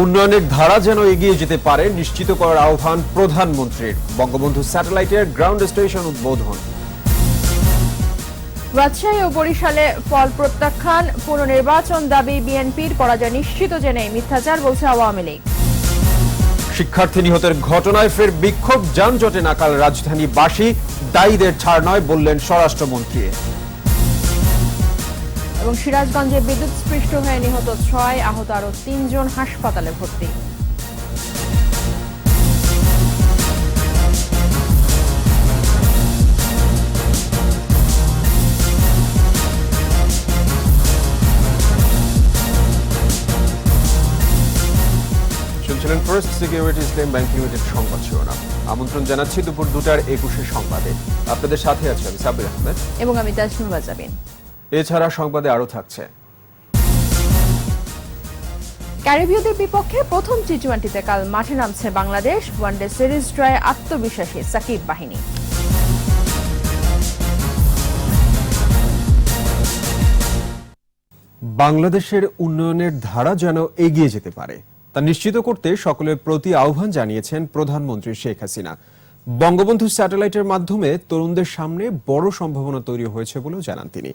উন্নয়নের ধারা যেন এগিয়ে যেতে পারে নিশ্চিত করার আহ্বান প্রধানমন্ত্রীর। বঙ্গবন্ধু স্যাটেলাইটের গ্রাউন্ড স্টেশন উদ্বোধন। রাজশাহী ও বরিশালে ফল প্রত্যাখ্যান, পুনর্নির্বাচন দাবি বিএনপির, পরাজয় নিশ্চিত জেনে মিথ্যাচার বলছে আওয়ামী লীগ। শিক্ষার্থী নিহতের ঘটনায় ফের বিক্ষোভ, যানজটে নাকাল রাজধানীবাসী, দায়ীদের ছাড় নয় বললেন স্বরাষ্ট্রমন্ত্রী। এবং সিরাজগঞ্জে বিদ্যুৎস্পৃষ্ট হয়ে নিহত 6, আহত আরো 3 জন, হাসপাতালে ভর্তি। শুনছিলেন ফার্স্ট সিকিউরিটি ইসলাম ব্যাংক লিমিটেড সংবাদ শিরোনাম। আমন্ত্রণ জানাচ্ছি দুপুর 2টার 21 সংবাদে। আপনাদের সাথে আছে আমি সাব্বির আহমেদ এবং আমি তাজনুবা জাবিন। এছাড়া সংবাদে আরো থাকছে: ক্যারিবীয়দের বিপক্ষে প্রথম টি-20তে কাল মাঠে নামছে বাংলাদেশ, ওয়ানডে সিরিজ জয়ে আত্মবিশ্বাসী সাকিব বাহিনী। বাংলাদেশের উন্নয়নের ধারা যেন এগিয়ে যেতে পারে তা নিশ্চিত করতে সকলের প্রতি আহ্বান জানিয়েছেন প্রধানমন্ত্রী শেখ হাসিনা। বঙ্গবন্ধু স্যাটেলাইটের মাধ্যমে তরুণদের সামনে বড় সম্ভাবনা তৈরি হয়েছে বলেও জানান তিনি।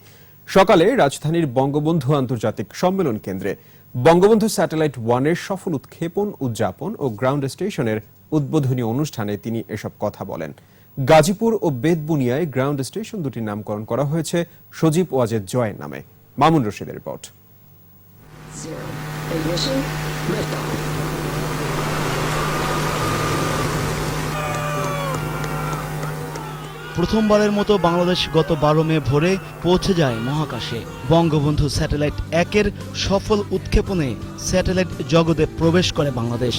সকালে রাজধানীর বঙ্গবন্ধু আন্তর্জাতিক সম্মেলন কেন্দ্রে বঙ্গবন্ধু স্যাটেলাইট 1-এর সফল উৎক্ষেপণ, উদযাপন ও গ্রাউন্ড স্টেশনের উদ্বোধনী অনুষ্ঠানে তিনি এসব কথা বলেন। গাজীপুর ও বেতবুনিয়ায় গ্রাউন্ড স্টেশন দুটির নামকরণ করা হয়েছে সজীব ওয়াজেদ জয়ের নামে। মামুন রশিদের রিপোর্ট। প্রথমবারের মতো বাংলাদেশ গত 12 মে ভোরে পৌঁছে যায় মহাকাশে। বঙ্গবন্ধু স্যাটেলাইট 1-এর সফল উৎক্ষেপণে স্যাটেলাইট জগতে প্রবেশ করে বাংলাদেশ।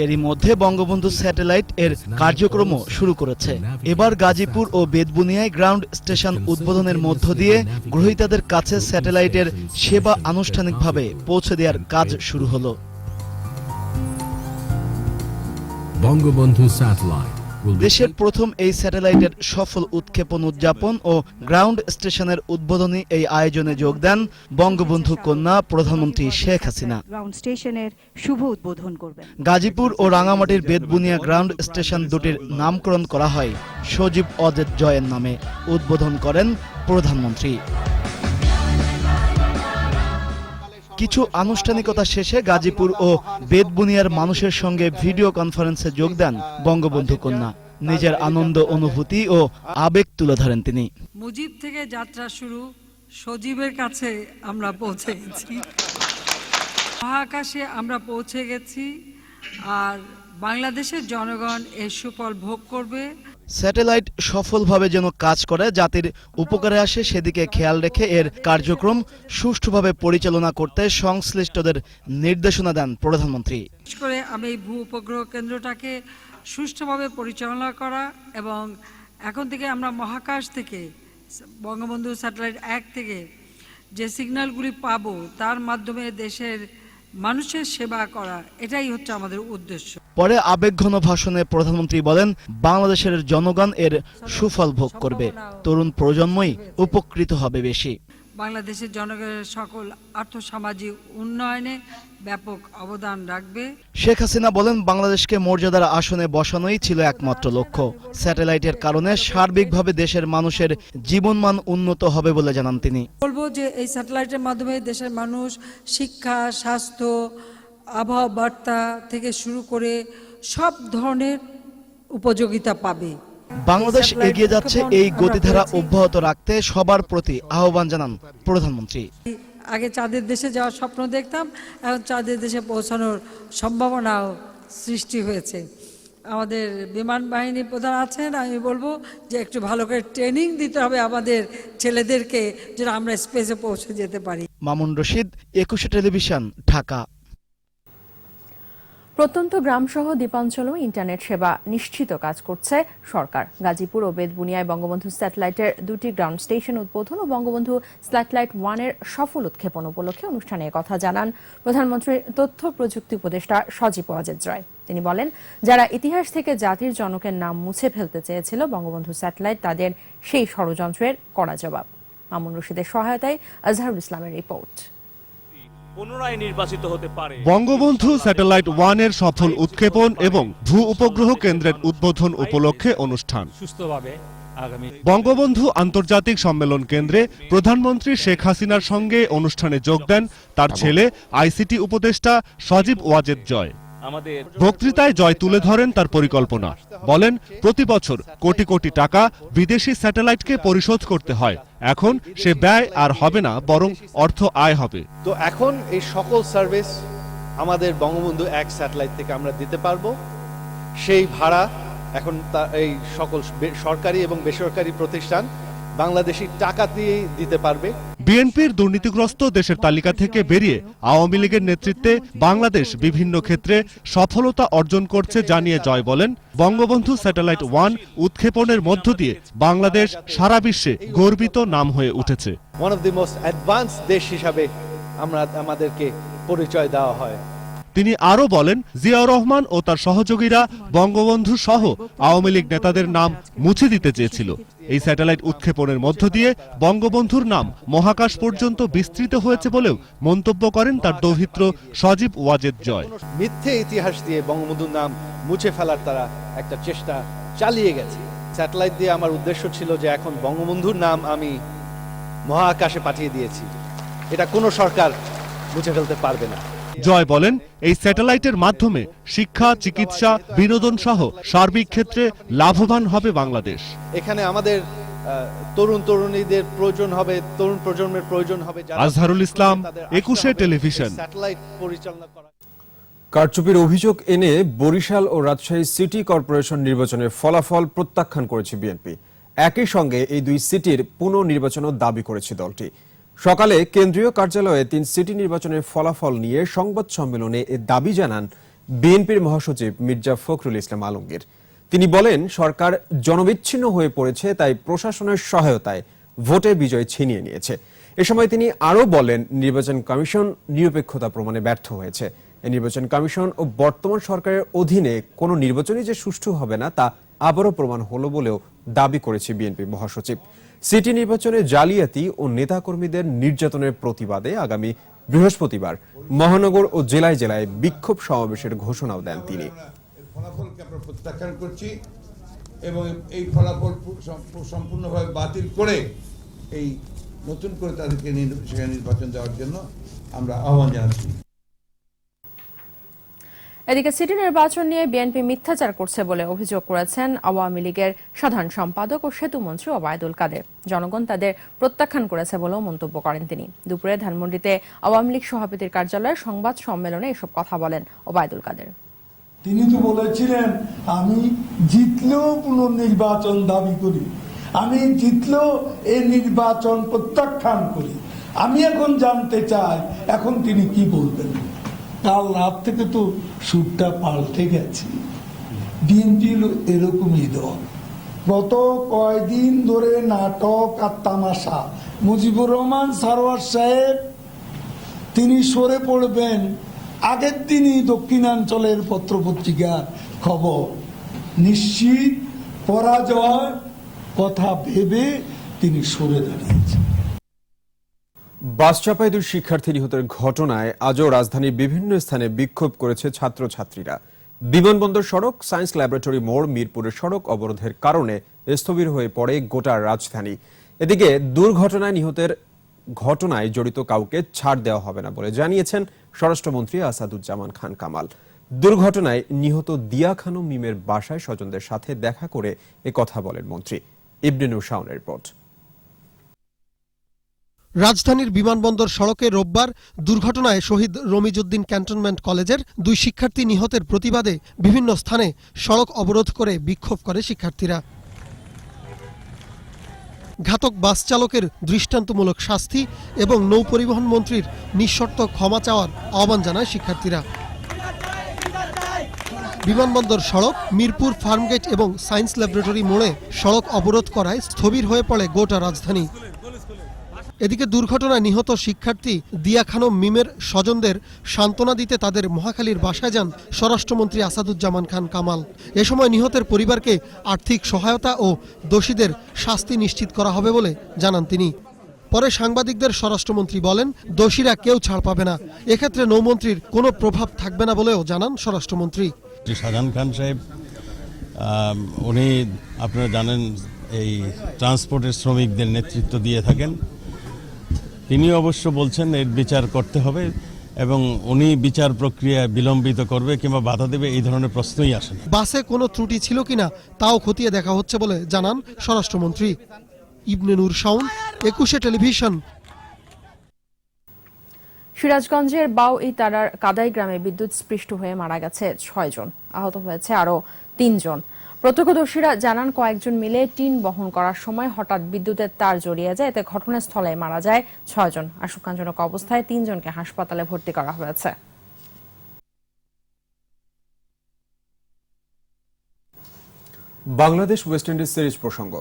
এরই মধ্যে বঙ্গবন্ধু স্যাটেলাইট এর কার্যক্রমও শুরু করেছে। এবার গাজীপুর ও বেতবুনিয়ায় গ্রাউন্ড স্টেশন উদ্বোধনের মধ্য দিয়ে গ্রহীতাদের কাছে স্যাটেলাইটের সেবা আনুষ্ঠানিকভাবে পৌঁছে দেওয়ার কাজ শুরু হলো। বঙ্গবন্ধু স্যাটেলাইট দেশের প্রথম এই স্যাটেলাইটের সফল উৎক্ষেপণ, উদযাপন ও গ্রাউন্ড স্টেশনের উদ্বোধনী এই আয়োজনে যোগ দেন বঙ্গবন্ধু কন্যা প্রধানমন্ত্রী শেখ হাসিনা। গ্রাউন্ড স্টেশনের শুভ উদ্বোধন করবেন। গাজীপুর ও রাঙামাটির বেতবুনিয়া গ্রাউন্ড স্টেশন দুটির নামকরণ করা হয় সজীব ওয়াজেদ জয়ের নামে। উদ্বোধন করেন প্রধানমন্ত্রী। কিছু আনুষ্ঠানিকতা শেষে গাজীপুর ও বেতবুনিয়ার মানুষের সঙ্গে ভিডিও কনফারেন্সে যোগ দেন বঙ্গবন্ধু কন্যা। নিজের আনন্দ, অনুভূতি ও আবেগ তুলে ধরেন তিনি। মুজিব থেকে যাত্রা শুরু, সজীবের কাছে আমরা পৌঁছে গেছি, মহাকাশে আমরা পৌঁছে গেছি, আর বাংলাদেশের জনগণ এর সুফল ভোগ করবে। স্যাটেলাইট সফলভাবে যেন কাজ করে, জাতির উপকারে আসে সেদিকে খেয়াল রেখে এর কার্যক্রম সুষ্ঠুভাবে পরিচালনা করতে সংশ্লিষ্টদের নির্দেশনা দেন প্রধানমন্ত্রী। বিশেষ করে আমি এই ভূ উপগ্রহ কেন্দ্রটাকে সুষ্ঠুভাবে পরিচালনা করা এবং এখন থেকে আমরা মহাকাশ থেকে বঙ্গবন্ধু স্যাটেলাইট 1 থেকে যে সিগন্যালগুলি পাবো তার মাধ্যমে দেশের মানুষের সেবা করা, এটাই হচ্ছে আমাদের উদ্দেশ্য। পরে আবেগঘন ভাষণে প্রধানমন্ত্রী বলেন, বাংলাদেশের জনগণ এর সুফল ভোগ করবে, তরুণ প্রজন্মই উপকৃত হবে বেশি। বাংলাদেশের জনগণের সকল আর্থসামাজিক উন্নয়নে ব্যাপক অবদান রাখবে। শেখ হাসিনা বলেন, বাংলাদেশকে মর্যাদার আসনে বসানোই ছিল একমাত্র লক্ষ্য। স্যাটেলাইটের কারণে সার্বিকভাবে দেশের মানুষের জীবনমান উন্নত হবে বলে জানান তিনি। বলবো যে এই স্যাটেলাইটের মাধ্যমে দেশের মানুষ শিক্ষা, স্বাস্থ্য, আবহাওয়া বার্তা থেকে শুরু করে সব ধরনের উপযোগিতা পাবে। বাংলাদেশ এগিয়ে যাচ্ছে, এই গতিধারা অব্যাহত রাখতে সবার প্রতি আহ্বান জানান প্রধানমন্ত্রী। আগে চাঁদের দেশে যাওয়ার স্বপ্ন দেখতাম, এখন চাঁদের দেশে পৌঁছানোর সম্ভাবনাও সৃষ্টি হয়েছে। আমাদের বিমান বাহিনী প্রধান আছেন, আমি বলবো যে একটু ভালো করে ট্রেনিং দিতে হবে আমাদের ছেলেদেরকে, যেন আমরা স্পেসে পৌঁছে যেতে পারি। মামুন রশিদ, 21 টেলিভিশন, ঢাকা। প্রত্যন্ত গ্রামসহ দ্বীপাঞ্চলেও ইন্টারনেট সেবা নিশ্চিত কাজ করছে সরকার। গাজীপুর ও বেতবুনিয়ায় বঙ্গবন্ধু স্যাটেলাইটের 2টি গ্রাউন্ড স্টেশন উদ্বোধন ও বঙ্গবন্ধু স্যাটেলাইট 1-এর সফল উৎক্ষেপণ উপলক্ষে অনুষ্ঠানে কথা জানান প্রধানমন্ত্রীর তথ্য প্রযুক্তি উপদেষ্টা সজীব ওয়াজেদ জয়। তিনি বলেন, যারা ইতিহাস থেকে জাতির জনকের নাম মুছে ফেলতে চেয়েছিল বঙ্গবন্ধু স্যাটেলাইট তাদের সেই ষড়যন্ত্রের কড়া জবাব। মামুন রশিদের সহায়তায় আজহারুল ইসলামের রিপোর্ট। পুনরায় নির্বাচিত হতে পারে। বঙ্গবন্ধু স্যাটেলাইট 1 এর সফল উৎক্ষেপণ এবং ভূ উপগ্রহ কেন্দ্রের উদ্বোধন উপলক্ষে অনুষ্ঠান। সুস্থভাবে আগামী বঙ্গবন্ধু আন্তর্জাতিক সম্মেলন কেন্দ্রে প্রধানমন্ত্রী শেখ হাসিনার সঙ্গে অনুষ্ঠানে যোগ দেন তার ছেলে আইসিটি উপদেষ্টা সজীব ওয়াজেদ জয়। আমাদের বক্তৃতায় জয় তুলে ধরেন তার পরিকল্পনা, বলেন প্রতি বছর কোটি কোটি টাকা বিদেশি স্যাটেলাইটকে পরিশোধ করতে হয়, এখন সে ব্যয় আর হবে না, বরং অর্থ আয় হবে। তো এখন এই সকল সার্ভিস আমাদের বঙ্গবন্ধু 1 স্যাটেলাইট থেকে আমরা দিতে পারবো। সেই ভাড়া এখন এই সকল সরকারি এবং বেসরকারি প্রতিষ্ঠান বাংলাদেশি টাকা দিয়েই দিতে পারবে। বিএনপির দুর্নীতিগ্রস্ত দেশের তালিকা থেকে বেরিয়ে আওয়ামী লীগের নেতৃত্বে বাংলাদেশ বিভিন্ন ক্ষেত্রে সফলতা অর্জন করছে জানিয়ে জয় বলেন, বঙ্গবন্ধু স্যাটেলাইট 1 উৎক্ষেপণের মধ্য দিয়ে বাংলাদেশ সারা বিশ্বে গর্বিত নাম হয়ে উঠেছে। One of the most advance দেশ হিসাবে আমাদেরকে পরিচয় দেওয়া হয়। তিনি আরো বলেন, জিয়াউর রহমান ও তার সহযোগীরা বঙ্গবন্ধু সহ আওয়ামী লীগ নেতাদের নাম মুছে দিতে চেয়েছিল। এই স্যাটেলাইট উৎক্ষেপণের মধ্য দিয়ে বঙ্গবন্ধুর নাম মহাকাশ পর্যন্ত বিস্তৃত হয়েছে বলেও মন্তব্য করেন তার দৌহিত্র সজীব ওয়াজেদ জয়। মিথ্যে ইতিহাস দিয়ে বঙ্গবন্ধুর নাম মুছে ফেলার তারা একটা চেষ্টা চালিয়ে গেছে। স্যাটেলাইট দিয়ে আমার উদ্দেশ্য ছিল যে এখন বঙ্গবন্ধুর নাম আমি মহাকাশে পাঠিয়ে দিয়েছি, এটা কোনো সরকার মুছে ফেলতে পারবে না। জয় বলেন, এই স্যাটেলাইটের মাধ্যমে শিক্ষা, চিকিৎসা, বিনোদন সহ সার্বিক ক্ষেত্রে লাভবান হবে বাংলাদেশ। এখানে আমাদের তরুণ তরুণীদের প্রয়োজন হবে, তরুণ প্রজন্মের প্রয়োজন হবে। আজহারুল ইসলাম, 21 টেলিভিশন। স্যাটেলাইট পরিচালনা করা কারচুপির অভিযোগ এনে বরিশাল ও রাজশাহী সিটি কর্পোরেশন নির্বাচনের ফলাফল প্রত্যাখ্যান করেছে বিএনপি। একই সঙ্গে এই দুই সিটির পুনর্নির্বাচনও দাবি করেছে দলটি। সকালে কেন্দ্রীয় কার্যালয়ে 3 সিটি নির্বাচনের ফলাফল নিয়ে সংবাদ সম্মেলনে এ দাবি জানান বিএনপির মহাসচিব মির্জা ফখরুল ইসলাম আলমগীর। তিনি বলেন, সরকার জনবিচ্ছিন্ন হয়ে পড়েছে, তাই প্রশাসনের সহায়তায় ভোটে বিজয় ছিনিয়ে নিয়েছে। এ সময় তিনি আরও বলেন, নির্বাচন কমিশন নিরপেক্ষতা প্রমাণে ব্যর্থ হয়েছে। এই নির্বাচন কমিশন ও বর্তমান সরকারের অধীনে কোনো নির্বাচনই যে সুষ্ঠু হবে না তা আবারও প্রমাণ হলো বলেও দাবি করেছে বিএনপি মহাসচিব। সিটি নির্বাচনে জালিয়াতি ও নেতাকর্মীদের নির্যাতনের প্রতিবাদে আগামী বৃহস্পতিবার মহানগর ও জেলায় জেলায় বিক্ষোভ সমাবেশের ঘোষণাও দেন তিনি। ফলাফলকে আমরা প্রত্যাখ্যান করছি এবং এই ফলাফল সম্পূর্ণভাবে বাতিল করে এই নতুন করে তাদেরকে সেখানে নির্বাচন দেওয়ার জন্য আমরা আহ্বান জানাচ্ছি। এদিকে সিটি নির্বাচন নিয়ে বিএনপি মিথ্যাচার করছে বলে অভিযোগ করেছেন আওয়ামী লীগের সাধারণ সম্পাদক ও সেতুমন্ত্রী ওবায়দুল কাদের। জনগণ তাদের প্রত্যাখ্যান করেছে বলেও মন্তব্য করেন তিনি। দুপুরে ধানমন্ডিতে আওয়ামী লীগ সভাপতির কার্যালয়ে সংবাদ সম্মেলনে এসব কথা বলেন ওবায়দুল কাদের। তিনি তো বলেছিলেন, আমি জিতলেও পুনর্নির্বাচন দাবি করি, আমি জিতলেও এই নির্বাচন প্রত্যাখ্যান করি। আমি এখন জানতে চাই এখন তিনি কি বলবেন। কাল রাত থেকে তো সুরটা পাল্টে গেছে। বিএনপি এরকমই দল, গত কয়দিন ধরে নাটক আর তামাশা। মুজিবুর রহমান সারোয়ার সাহেব তিনি সরে পড়বেন, আগের দিনই দক্ষিণাঞ্চলের পত্রপত্রিকার খবর, নিশ্চিত পরাজয় কথা ভেবে তিনি সরে দাঁড়িয়েছেন। বাস চাপায় 2 শিক্ষার্থী নিহতের ঘটনায় আজও রাজধানীর বিভিন্ন স্থানে বিক্ষোভ করেছে ছাত্রছাত্রীরা। বিমানবন্দর সড়ক, সায়েন্স ল্যাবরেটরি মোড়, মিরপুরের সড়ক অবরোধের কারণে স্থবির হয়ে পড়ে গোটা রাজধানী। এদিকে দুর্ঘটনায় নিহতের ঘটনায় জড়িত কাউকে ছাড় দেওয়া হবে না বলে জানিয়েছেন স্বরাষ্ট্রমন্ত্রী আসাদুজ্জামান খান কামাল। দুর্ঘটনায় নিহত দিয়া খানম মিমের বাসায় স্বজনদের সাথে দেখা করে কথা বলেন মন্ত্রী। ইবনে নূর শাওনের রিপোর্ট। রাজধানীর বিমানবন্দর সড়কে রোববার দুর্ঘটনায় শহীদ রমিজউদ্দিন ক্যান্টনমেন্ট কলেজের 2 শিক্ষার্থী নিহতের প্রতিবাদে বিভিন্ন স্থানে সড়ক অবরোধ করে বিক্ষোভ করে শিক্ষার্থীরা। ঘাতক বাস চালকের দৃষ্টান্তমূলক শাস্তি এবং নৌপরিবহন মন্ত্রীর নিঃশর্ত ক্ষমা চাওয়ার আহ্বান জানায় শিক্ষার্থীরা। বিমানবন্দর সড়ক, মিরপুর ফার্মগেট এবং সায়েন্স ল্যাবরেটরি মোড়ে সড়ক অবরোধ করায় স্থবির হয়ে পড়ে গোটা রাজধানী। এদিকে দুর্ঘটনায় নিহত শিক্ষার্থী দিয়া খানম মিমের স্বজনদের সান্ত্বনা দিতে তাদের মহাখালীর বাসায় যান স্বরাষ্ট্রমন্ত্রী আসাদুজ্জামান খান কামাল। এ সময় নিহতের পরিবারকে আর্থিক সহায়তা ও দোষীদের শাস্তি নিশ্চিত করা হবে বলে জানান তিনি। পরে সাংবাদিকদের স্বরাষ্ট্রমন্ত্রী বলেন, দোষীরা কেউ ছাড় পাবে না। এক্ষেত্রে নৌমন্ত্রীর কোনো প্রভাব থাকবে না বলেও জানান স্বরাষ্ট্রমন্ত্রী। শাহজাহান খান সাহেব উনি আপনারা জানেন এই ট্রান্সপোর্টের শ্রমিকদের নেতৃত্ব দিয়ে থাকেন। তিনি অবশ্য বলছেন এর বিচার করতে হবে এবং উনি বিচার প্রক্রিয়া বিলম্বিত করবে কিংবা বাধা দেবে এই ধরনের প্রশ্নই আসে না। বাসে কোনো ত্রুটি ছিল কিনা তাও খতিয়ে দেখা হচ্ছে বলে জানান স্বরাষ্ট্রমন্ত্রী। ইবনে নূর শাওন, 21 টেলিভিশন। সিরাজগঞ্জের বাউ-ই-তারার কাদাই গ্রামে বিদ্যুৎ স্পৃষ্ট হয়ে মারা গেছে 6 জন, আহত হয়েছে আরো 3 জন। প্রত্যক্ষদর্শীরা জানান, কয়েকজন মিলে টিন বহন করার সময় হঠাৎ বিদ্যুতের তার জড়িয়ে যায়, এতে ঘটনাস্থলে মারা যায় 6 জন। আশঙ্কাজনক অবস্থায় 3 জনকে হাসপাতালে ভর্তি করা হয়েছে। বাংলাদেশ ওয়েস্ট ইন্ডিজ সিরিজ প্রসঙ্গ।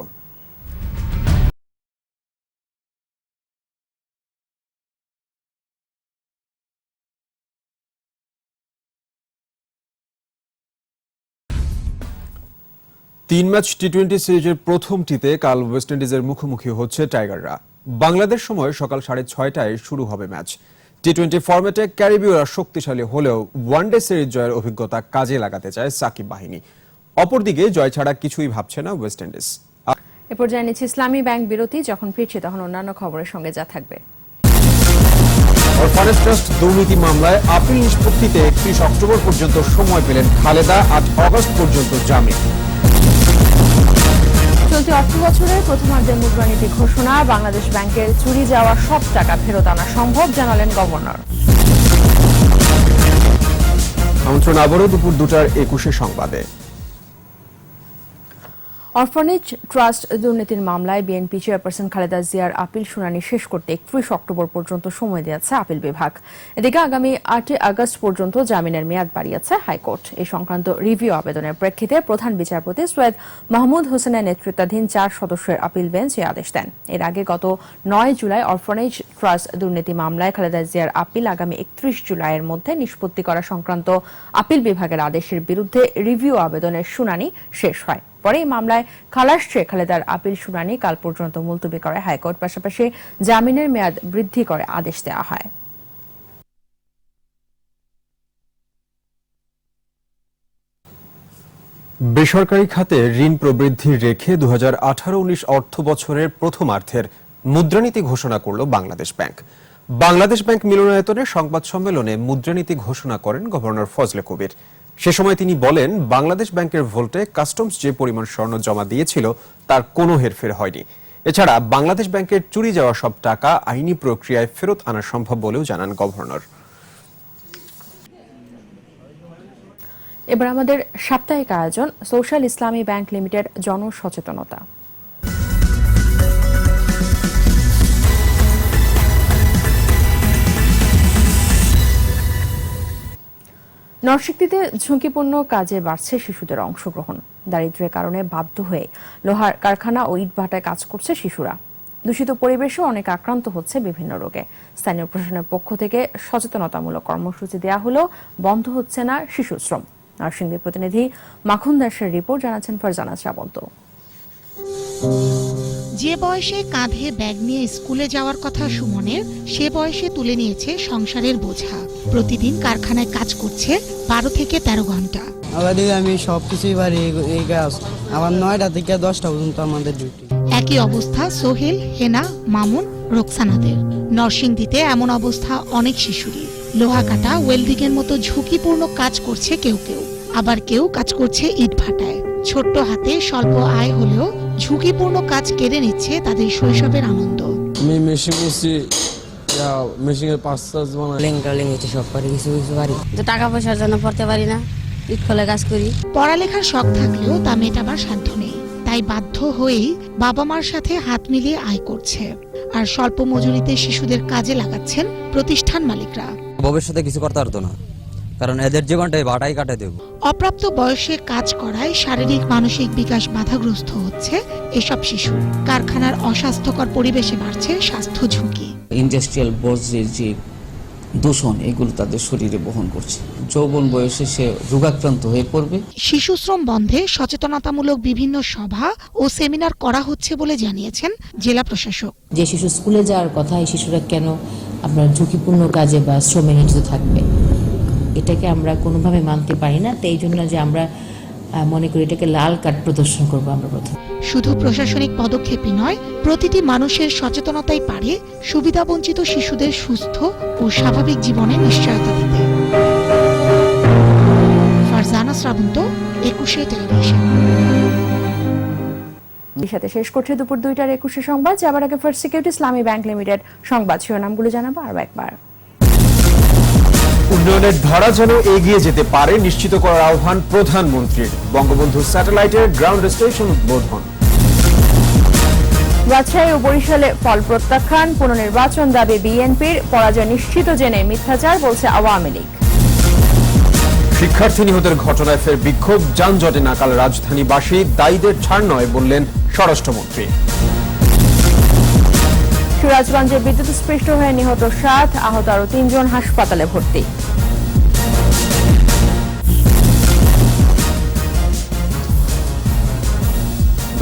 তিন ম্যাচ টি-20 সিরিজের প্রথমটিতে কাল ওয়েস্ট ইন্ডিজের মুখোমুখি হচ্ছে টাইগাররা। বাংলাদেশ সময় সকাল 6:30টায় শুরু হবে ম্যাচ। টি-20 ফরম্যাটে ক্যারিবীয়রা শক্তিশালী হলেও ওয়ানডে সিরিজ জয়ের অভিজ্ঞতা কাজে লাগাতে চায় সাকিব বাহিনী। অপরদিকে জয় ছাড়া কিছুই ভাবছে না ওয়েস্ট ইন্ডিজ। এ পর্যায়ে নিচ্ছে ইসলামী ব্যাংক বিরতি। যখন ফিরছি তখন অন্যান্য খবরের সঙ্গে যা থাকবে। অরফানেজ ট্রাস্ট দুর্নীতি মামলায় আপিল নিষ্পত্তিতে 31 অক্টোবর পর্যন্ত সময় পেলেন খালেদা, 8 অগস্ট পর্যন্ত জামিন। চলতি অর্থ বছরের প্রথমার্ধে মুদ্রানীতি ঘোষণা, বাংলাদেশ ব্যাংকের চুরি যাওয়া সব টাকা ফেরত আনা সম্ভব, জানালেন গভর্নর। আমন্ত্রণ আবারও দুপুর 2:21 সংবাদে। অরফানেজ ট্রাস্ট দুর্নীতির মামলায় বিএনপি চেয়ারপারসন খালেদা জিয়ার আপিল শুনানি শেষ করতে 31 অক্টোবর পর্যন্ত সময় দিয়েছে আপিল বিভাগ। এদিকে আগামী 8 আগস্ট পর্যন্ত জামিনের মেয়াদ বাড়িয়েছে হাইকোর্ট। এই সংক্রান্ত রিভিউ আবেদনের প্রেক্ষিতে প্রধান বিচারপতি সৈয়দ মাহমুদ হোসেনের নেতৃত্বাধীন 4 সদস্যের আপিল বেঞ্চ এই আদেশ দেন। এর আগে গত 9 জুলাই অরফানেজ ট্রাস্ট দুর্নীতি মামলায় খালেদা জিয়ার আপিল আগামী 31 জুলাইয়ের মধ্যে নিষ্পত্তি করা সংক্রান্ত আপিল বিভাগের আদেশের বিরুদ্ধে রিভিউ আবেদনের শুনানি শেষ হয়। পরে এই মামলায় খালাস চেয়ে খালেদার আপিল শুনানি কাল পর্যন্ত মুলতবি করে হাইকোর্ট। পাশাপাশি জামিনের মেয়াদ বৃদ্ধি করে আদেশ দেওয়া হয়। বেসরকারি খাতে ঋণ প্রবৃদ্ধি রেখে 2018-19 অর্থ বছরের প্রথমার্ধের মুদ্রানীতি ঘোষণা করল বাংলাদেশ ব্যাংক। বাংলাদেশ ব্যাংক মিলনায়তনে সংবাদ সম্মেলনে মুদ্রানীতি ঘোষণা করেন গভর্নর ফজলে কবির। সে সময় তিনি বলেন, বাংলাদেশ ব্যাংকের ভোল্টে কাস্টমস যে পরিমাণ স্বর্ণ জমা দিয়েছিল তার কোনো হেরফের হয়নি। এছাড়া বাংলাদেশ ব্যাংকের চুরি যাওয়া সব টাকা আইনি প্রক্রিয়ায় ফেরত আনা সম্ভব বলেও জানান গভর্নর। এবার আমাদের সাপ্তাহিক আয়োজন সোশ্যাল ইসলামী ব্যাংক লিমিটেড জনসচেতনতা। নরসিংদীতে ঝুঁকিপূর্ণ কাজে বাড়ছে শিশুদের অংশগ্রহণ। দারিদ্র্যের কারণে বাধ্য হয়ে লোহার কারখানা ও ইটভাটায় কাজ করছে শিশুরা। দূষিত পরিবেশেও অনেক আক্রান্ত হচ্ছে বিভিন্ন রোগে। স্থানীয় প্রশাসনের পক্ষ থেকে সচেতনতামূলক কর্মসূচি দেওয়া হলেও বন্ধ হচ্ছে না শিশু শ্রম। নরসিংদীর প্রতিনিধি মাখন দাসের রিপোর্ট, জানাচ্ছেন ফারজানা শ্রাবন্ত। যে বয়সে কাঁধে ব্যাগ নিয়ে স্কুলে যাওয়ার কথা সুমনের, সে বয়সে তুলে নিয়েছে সংসারের বোঝা। প্রতিদিন কারখানায় কাজ করছে 12 থেকে 13 ঘন্টা। আমি সবকিছুই পারি এই কাজ, আমার 9টা থেকে 10টা পর্যন্ত আমাদের ডিউটি। একই অবস্থা সোহেল, হেনা, মামুন, রোকসানাদের। নরসিংদীতে এমন অবস্থা অনেক শিশুরই। লোহা কাটা, ওয়েল্ডিং এর মতো ঝুঁকিপূর্ণ কাজ করছে কেউ কেউ, আবার কেউ কাজ করছে ইটভাটায়। ছোট্ট হাতে স্বল্প আয় হলেও ঝুঁকিপূর্ণ কাজ কেড়ে নিচ্ছে তাদের শৈশবের আনন্দ। আমি মেশিন করছি, মেশিনের পাঁচ বানাই, লেংটা সব পারি, কিছু কিছু পারি। টাকা পয়সার জন্য পড়তে পারি না, ইট খোলে কাজ করি। পড়ালেখার শখ থাকলেও তা মেটাবার সাধ্য নেই, তাই বাধ্য হয়েই বাবা মার সাথে হাত মিলিয়ে আয় করছে। আর স্বল্প মজুরিতে শিশুদের কাজে লাগাচ্ছেন প্রতিষ্ঠান মালিকরা। ভবিষ্যতে কিছু করতে পারতো না, কারণ এদের জীবনটাই ভাটাই কাটে দেব। অপ্রাপ্ত বয়সে কাজ করায় শারীরিক মানসিক বিকাশ বাধাগ্রস্ত হচ্ছে এসব শিশু। কারখানার অস্বাস্থ্যকর পরিবেশে বাড়ছে স্বাস্থ্য ঝুঁকি। ইন্ডাস্ট্রিয়াল বর্জ্যের যে দূষণ এগুলো তাদের শরীরে বহন করছে। যৌবন বয়সে সে রোগাক্রান্ত হয়ে পড়বে। শিশুশ্রম বন্ধে সচেতনতামূলক বিভিন্ন সভা ও সেমিনার করা হচ্ছে বলে জানিয়েছেন জেলা প্রশাসক। যে শিশু স্কুলে যাওয়ার কথা, এই শিশুরা কেন আপনার ঝুঁকিপূর্ণ কাজে বা শ্রমে নিয়োজিত থাকবে, এটাকে আমরা কোনোভাবে মানতে পারি না। তো এই জন্য যে আমরা মনে করি এটাকে লাল কার্ড প্রদর্শন করবো আমরা প্রথম। শুধু প্রশাসনিক পদক্ষেপই নয়, প্রতিটি মানুষের সচেতনতাই পারে সুবিধাবঞ্চিত শিশুদের সুস্থ ও স্বাভাবিক জীবনে নিশ্চয়তা দিতে। ফারজানা শ্রাবন্ত, 21 টেলিভিশন। সাথে শেষ করছে দুপুর 2টার 21 সংবাদ। যাবার আগে ফার্স্ট সিকিউরিটি ইসলামী ব্যাংক লিমিটেড সংবাদ শিরোনামগুলো জানাবো আরো একবার। উন্নয়নের ধারা যেন এগিয়ে যেতে পারে নিশ্চিত করার আহ্বান প্রধানমন্ত্রীর। বঙ্গবন্ধু স্যাটেলাইটের গ্রাউন্ড স্টেশন উদ্বোধন। রাজশাহী ও বরিশালে ফল প্রত্যাখ্যান, পুনর্নির্বাচন দাবি বিএনপির, পরাজয় নিশ্চিত জেনে মিথ্যাচার বলছে আওয়ামী লীগ। শিক্ষার্থী নিহতের ঘটনায় ফের বিক্ষোভ, যানজটে নাকাল রাজধানীবাসী, দায়ীদের ছাড় নয় বললেন স্বরাষ্ট্রমন্ত্রী। সিরাজগঞ্জে বিদ্যুৎস্পৃষ্ট হয়ে নিহত 7, আহত আরো 3 জন হাসপাতালে ভর্তি।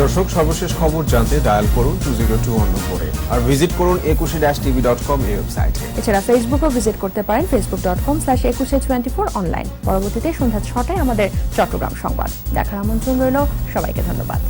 দর্শক, সর্বশেষ খবর জানতে ডায়াল করুন 2021 নম্বরে আর ভিজিট করুন 21-tv.com এই ওয়েবসাইটে। এছাড়া ফেসবুকও ভিজিট করতে পারেন facebook.com/2124 অনলাইন। পরবর্তীতে সন্ধ্যা 6টায় আমাদের চট্টগ্রাম সংবাদ দেখার আমন্ত্রণ রইল। সবাইকে ধন্যবাদ।